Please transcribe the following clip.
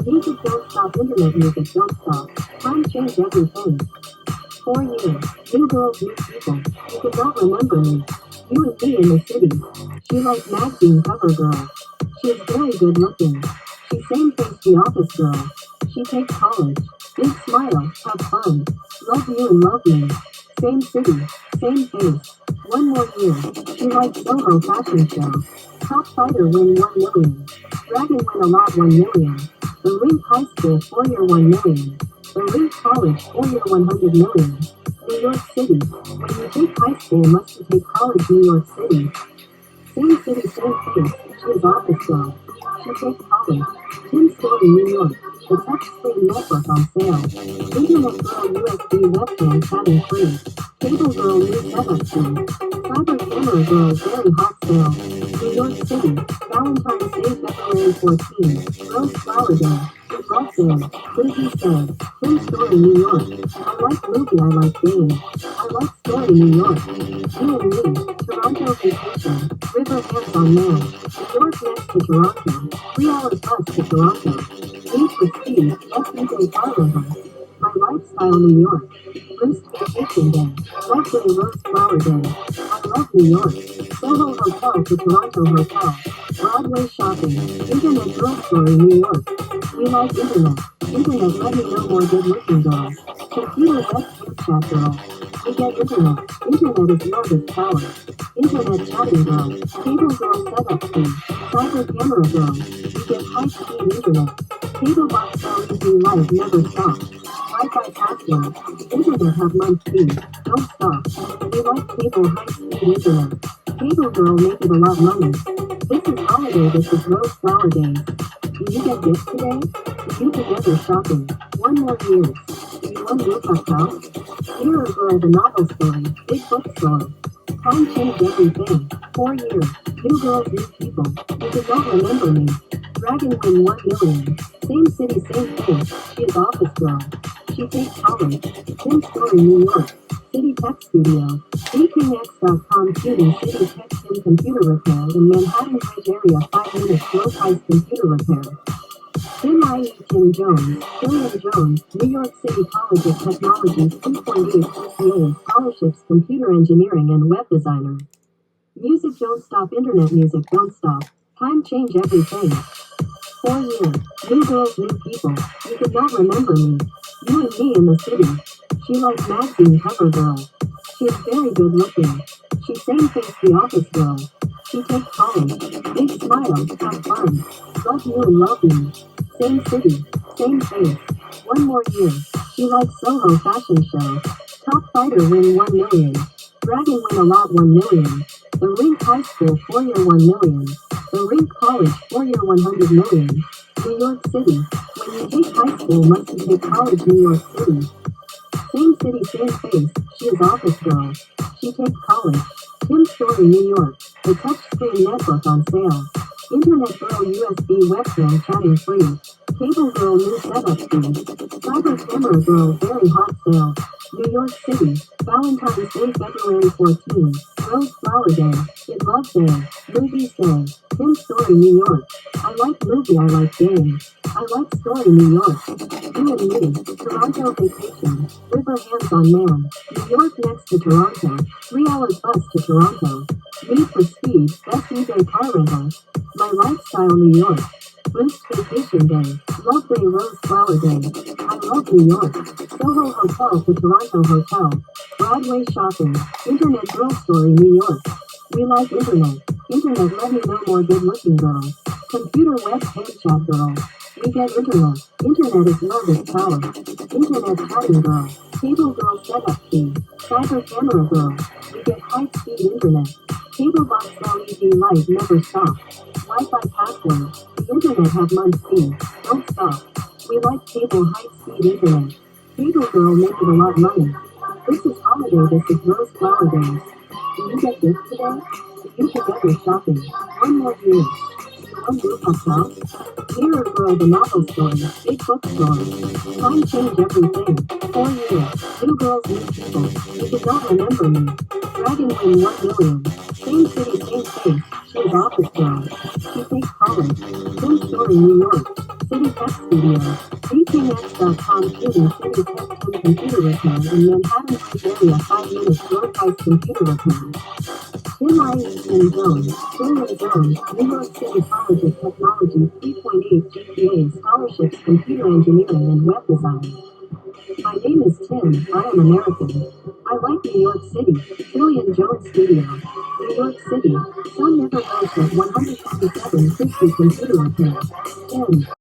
Music don't stop, internet music don't stop. Time changed everything. 4 years, new girls, new people. You could not remember me. You and me in the city. She like magazine cover girl. She is very good looking. She same face the office girl. She takes college. Big smile, have fun. Love you and love me. Same city, same face. 1 more year. She likes solo fashion show. Top fighter win 1 million. Dragon win a lot 1 million. The Rink High School 4-year 1 million. The Rink College 4-year 100 million. New York City. When you take high school must you take college New York City. Same city, same face. She is office girl. She takes college. Tim Story, New York. The touchscreen network on sale. Internet girl USB webcam chatting free. Cable girl new setup free. Cyber camera girl very hot sale. New York City. Valentine's Day February 14. Rose Flower Day. It love day. Chrystie said. Tim Story, New York. I like movie, I like game. I like story, New York. You and me. Toronto vacation. River hands on man. New York next to Toronto. 3 hours bus to Toronto. Need for speed. SUV car rental. My lifestyle, New York. First vacation day. Lovely Rose Flower Day. I love New York. Soho Hotel to Toronto Hotel. Broadway shopping. Internet girl story, New York. We like internet. Internet let me know more good looking girls. Computer web chat girl. We get internet. Internet is love is power. Internet chatting girl. Cable girl setup fee. Cyber camera girl. We get high speed internet. Cable box LED light never stop. Wi-Fi password. Internet have month fee. Don't stop. We like cable high speed internet. Cable girl make it a lot money. This is holiday, this is Rose Flower Days. Do you get gifts today? You together shopping. 1 more year. Do you want Lucas house? Hero Girl the novel story. Big bookstore. Time changed everything. 4 years. New girls, new people. You could not remember me. Dragon win 1 million. Same city, same face. She is office girl. She takes college. Tim Story, New York. City Tech Studio. VKX.com shooting City Tech Sim computer repair in Manhattan Bridge area 5 minutes low price computer repair. Tim IE Tim Jones, William Jones, New York City College of Technology 3.8 CPA, scholarships computer engineering and web designer. Music don't stop, internet music don't stop. Time change everything. 4 years. New girls, new people. You could not remember me. You and me in the city. She likes magazine cover girl. She is very good looking. She same face the office girl. She takes college. Big smile, have fun. Love you and love me. Same city, same face. 1 more year. She likes Soho fashion show. Top fighter win 1 million. Dragon win a lot 1 million. The Rink High School 4-year 1 million. The Rink College 4-year 100 million. New York City. When you take high school must you take college New York City. Same city, same face. She is office girl. She takes college. Tim Story, New York. The touchscreen network on sale. Internet girl USB webcam chatting free. Cable girl new setup fee. Cyber camera girl very hot sale. New York City. Valentine's Day February 14. Rose Flower Day. It love day. Movies day. Tim Story, New York. I like movie, I like game. I like story, New York. You and me. Toronto vacation. River hands on man. New York next to Toronto. 3 hours bus to Toronto. Need for speed. SUV car rental. My lifestyle, New York. First vacation day. Love day, Rose Flower Day. I love New York. Soho Hotel to Toronto Hotel. Broadway shopping. Internet girl story, New York. We like internet. Internet let me know more good looking girls. Computer web chat girl. We get internet. Internet is love is power. Internet chatting girl. Cable girl setup fee. Cyber camera girl. We get high speed internet. Cable box LED light never stop. Wi-Fi password. The internet have month fee. Don't stop. We like cable high speed internet. Cable girl make it a lot money. This is holiday, this is Rose Flower Days. Do you get gifts today? Do you together shopping? 1 more year. One Lucas house. Hero Girl the novel story. Big bookstore. Time change everything. 4 years. New girls, new people. You did not remember me. Dragon win 1 million. Same city, same face. She is office girl. She takes college. Tim Story, New York. City Tech Studio. VKX.com student City Tech 10 computer repair in Manhattan Heights area 5 minutes low price computer repair. Tim and Jone, New York City College of Technology 3.8 GPA scholarships computer engineering and web design. My name is Tim, I am American. I like New York City, Philly and Jone Studio. New York City, Sun never goes at 127 Chrystie computer repair. Tim.